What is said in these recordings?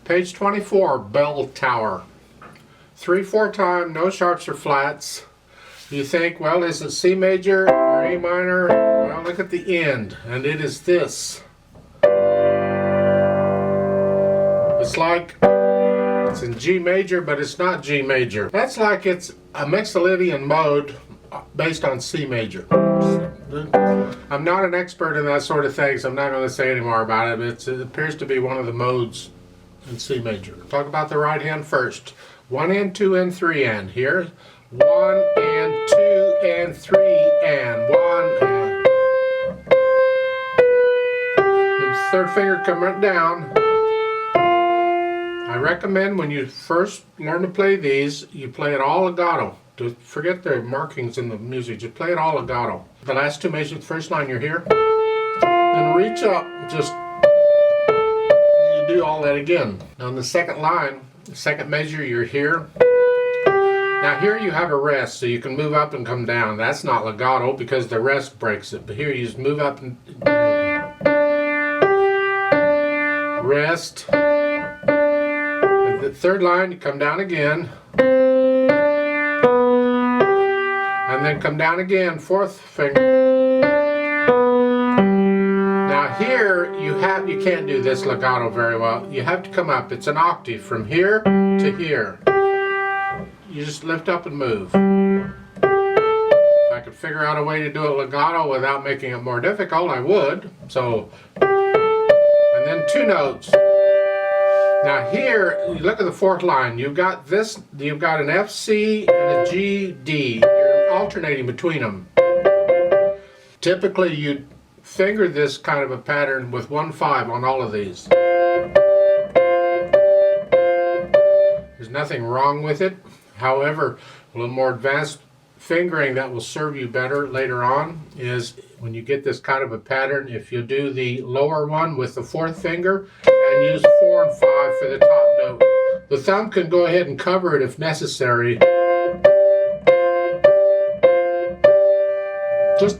Page 24, bell tower. 3/4 time, no sharps or flats. You think, well, is it C major or A minor? Well, look at the end, and it is this. It's like it's in G major, but it's not G major. That's like it's a Mixolydian mode based on C major. I'm not an expert in that sort of thing, so I'm not going to say any more about it. But it appears to be one of the modes in C major. Talk about the right hand first. 1 and 2 and 3 and. Here, 1 and 2 and 3 and 1 and. The third finger coming down. I recommend when you first learn to play these, you play it all legato. Forget the markings in the music, just play it all legato. The last two measures, the first line you're here, then reach up, just you do all that again. On the second line, the second measure, you're here. Now here you have a rest, so you can move up and come down. That's not legato because the rest breaks it, but here you just move up and rest. The third line, you come down again. And then come down again, fourth finger. Now here you can't do this legato very well. You have to come up. It's an octave from here to here. You just lift up and move. If I could figure out a way to do it legato without making it more difficult, I would. So, and then two notes. Now here, you look at the fourth line. You've got this. You've got an F C and a G D. Alternating between them. Typically you'd finger this kind of a pattern with 1/5 on all of these. There's nothing wrong with it. However, a little more advanced fingering that will serve you better later on is when you get this kind of a pattern, if you do the lower one with the fourth finger and use 4 and 5 for the top note. The thumb can go ahead and cover it if necessary. Just,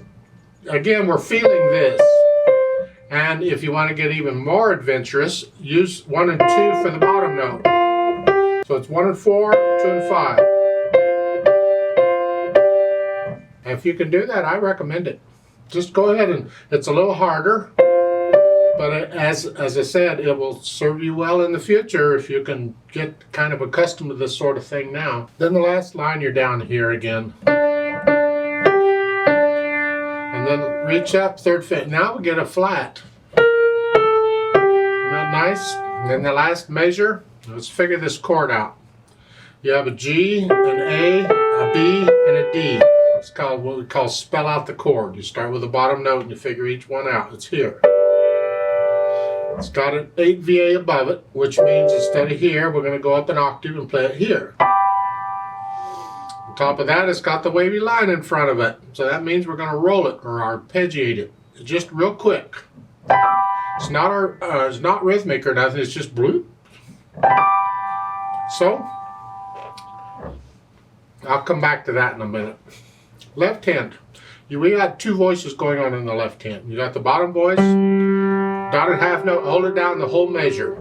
again, we're feeling this. And if you want to get even more adventurous, use 1 and 2 for the bottom note. So it's 1 and 4, 2 and 5. And if you can do that, I recommend it. Just go ahead and, it's a little harder, but as I said, it will serve you well in the future if you can get kind of accustomed to this sort of thing now. Then the last line, you're down here again. And then reach up, third finger. Now we get a flat. Isn't that nice? And then the last measure, let's figure this chord out. You have a G, an A, a B, and a D. It's called what we call spell out the chord. You start with the bottom note and you figure each one out. It's here. It's got an 8 VA above it, which means instead of here, we're going to go up an octave and play it here. On top of that, it's got the wavy line in front of it. So that means we're going to roll it or arpeggiate it. Just real quick. It's not rhythmic or nothing. It's just bloop. So, I'll come back to that in a minute. Left hand. We got two voices going on in the left hand. You got the bottom voice, dotted half note, hold it down the whole measure.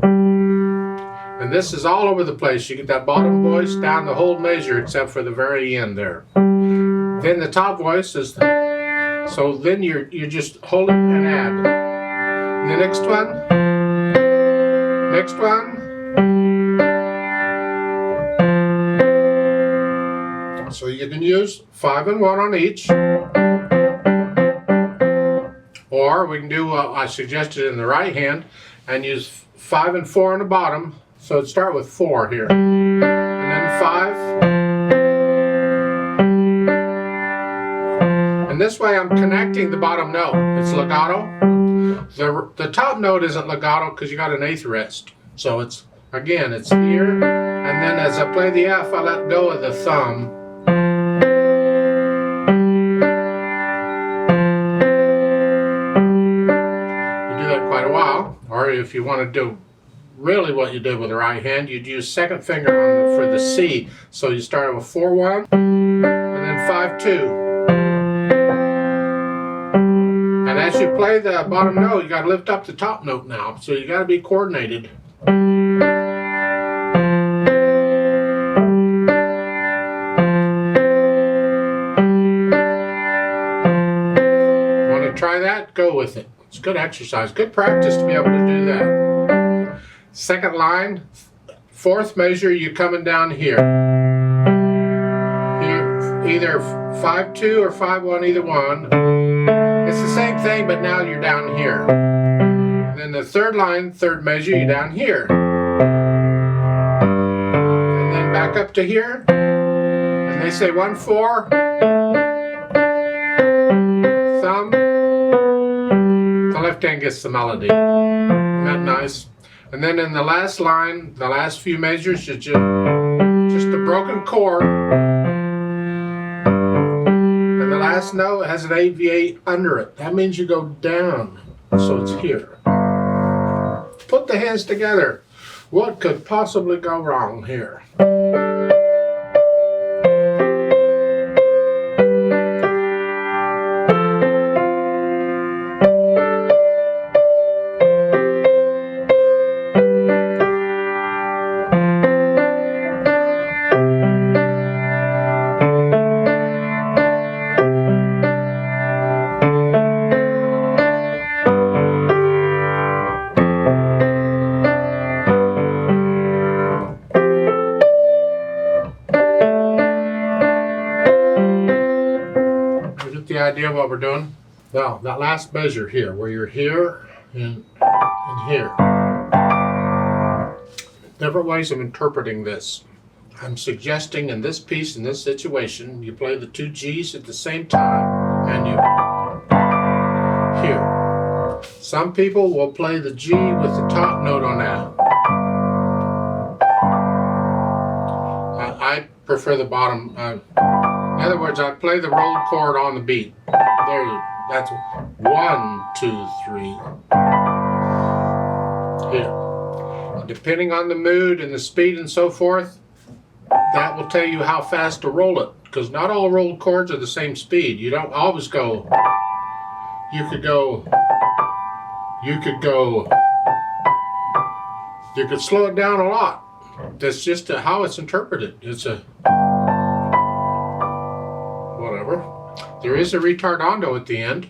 And this is all over the place. You get that bottom voice down the whole measure except for the very end there. Then the top voice is, so then you just hold it and add. And the next one, next one. So you can use 5 and 1 on each. Or we can do what I suggested in the right hand and use 5 and 4 on the bottom. So it'd start with 4 here. And then 5. And this way I'm connecting the bottom note. It's legato. The top note isn't legato because you got an 8th rest. So it's, again, it's here. And then as I play the F, I let go of the thumb. Or if you want to do really what you did with the right hand, you'd use second finger for the C. So you start with 4-1 and then 5-2. And as you play the bottom note, you got to lift up the top note now. So you got to be coordinated. that, go with it. It's good exercise, good practice to be able to do that. Second line, fourth measure, you're coming down here. Here, either 5-2 or 5-1, either one. It's the same thing, but now you're down here. And then the third line, third measure, you're down here. And then back up to here. And they say 1-4. Thumb. The left hand gets the melody. Isn't that nice? And then in the last line, the last few measures, it's just a broken chord. And the last note has an AV8 under it. That means you go down. So it's here. Put the hands together. What could possibly go wrong here? The idea of what we're doing? Now, that last measure here, where you're here and here. Different ways of interpreting this. I'm suggesting in this piece, in this situation, you play the two G's at the same time and you here. Some people will play the G with the top note on that. I prefer the bottom. In other words, I play the rolled chord on the beat. There, that's 1, 2, 3. Here. And depending on the mood and the speed and so forth, that will tell you how fast to roll it. Because not all rolled chords are the same speed. You don't always go. You could slow it down a lot. That's just how it's interpreted. It's a whatever. There is a retardando at the end,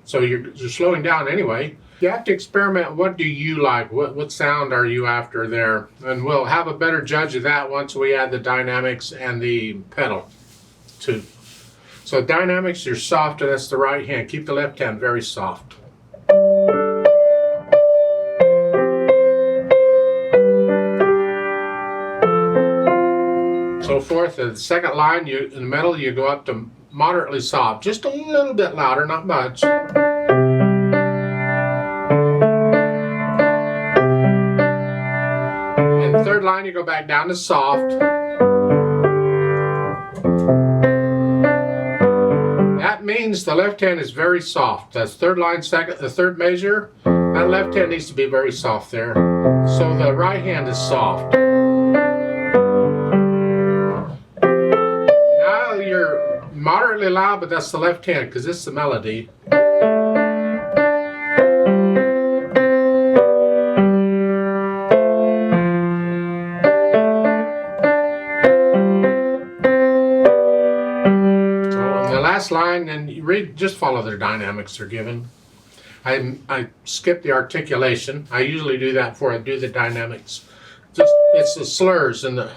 so you're slowing down anyway. You have to experiment. What do you like? What sound are you after there? And we'll have a better judge of that once we add the dynamics and the pedal too. So dynamics, you're soft, and that's the right hand. Keep the left hand very soft. So forth. The second line, in the middle, you go up to moderately soft, just a little bit louder, not much. And the third line, you go back down to soft. That means the left hand is very soft. That's third line, the third measure. That left hand needs to be very soft there. So the right hand is soft. Now you're moderately loud, but that's the left hand because it's the melody. So on the last line, and you just follow their dynamics they're given. I skip the articulation. I usually do that before I do the dynamics. It's the slurs and the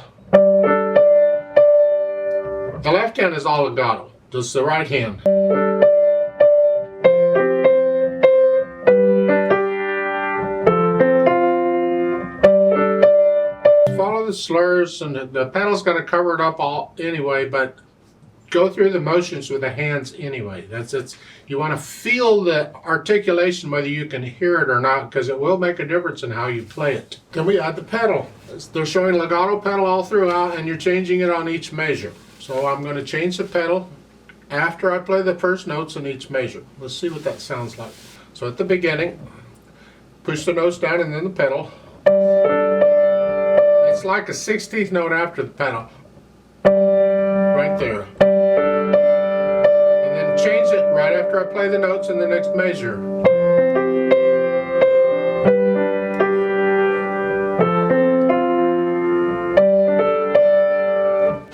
left hand is all legato. Does the right hand. Follow the slurs, and the pedal's going to cover it up all anyway, but go through the motions with the hands anyway. You want to feel the articulation, whether you can hear it or not, because it will make a difference in how you play it. Then we add the pedal. They're showing legato pedal all throughout, and you're changing it on each measure. So I'm going to change the pedal after I play the first notes in each measure. Let's see what that sounds like. So at the beginning, push the notes down and then the pedal. It's like a 16th note after the pedal. Right there. And then change it right after I play the notes in the next measure.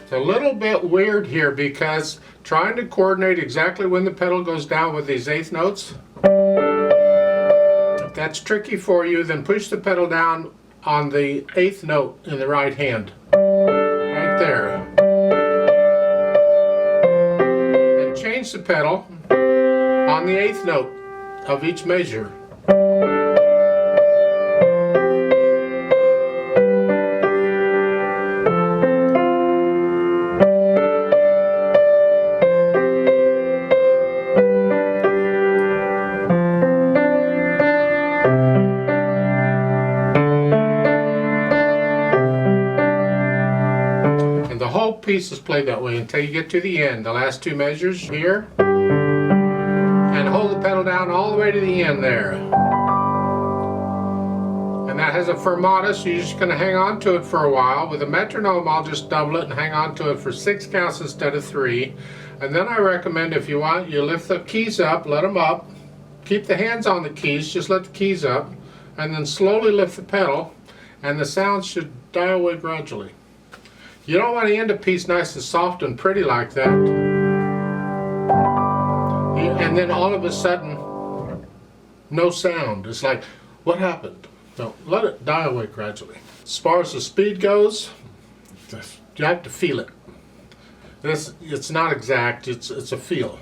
It's a little bit weird here because trying to coordinate exactly when the pedal goes down with these eighth notes, that's tricky for you, then push the pedal down on the 8th note in the right hand. Right there. And change the pedal on the 8th note of each measure. And the whole piece is played that way until you get to the end, the last 2 measures here. And hold the pedal down all the way to the end there. And that has a fermata, so you're just going to hang on to it for a while. With a metronome, I'll just double it and hang on to it for 6 counts instead of 3. And then I recommend, if you want, you lift the keys up, let them up. Keep the hands on the keys, just let the keys up. And then slowly lift the pedal, and the sound should die away gradually. You don't want to end a piece nice and soft and pretty like that. And then all of a sudden, no sound. It's like, what happened? No, let it die away gradually. As far as the speed goes, you have to feel it. It's not exact, it's a feel.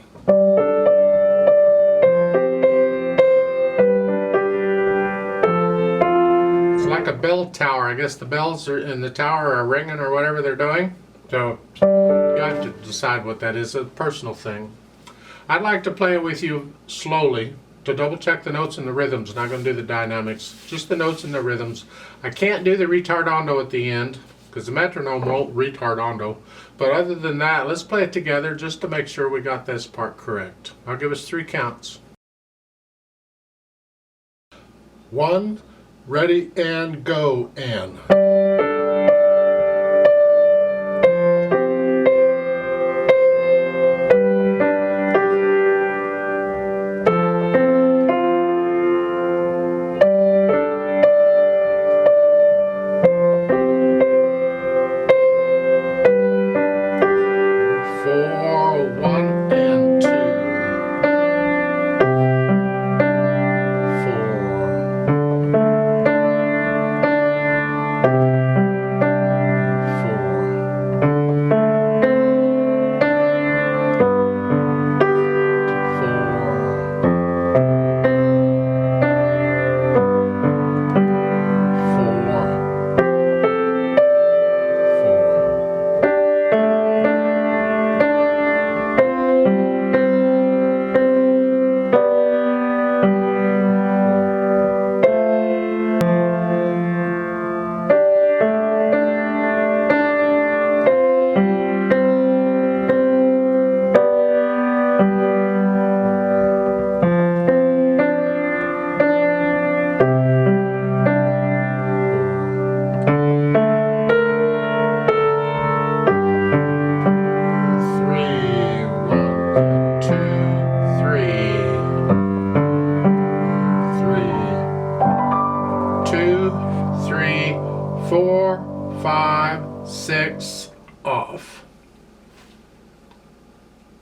It's like a bell tower. I guess the bells are in the tower are ringing or whatever they're doing. So you have to decide what that is. It's a personal thing. I'd like to play it with you slowly to double check the notes and the rhythms. Not going to do the dynamics, just the notes and the rhythms. I can't do the retardando at the end because the metronome won't retardando. But other than that, let's play it together just to make sure we got this part correct. I'll give us 3 counts. 1, ready, and go, and. 4, 5, 6,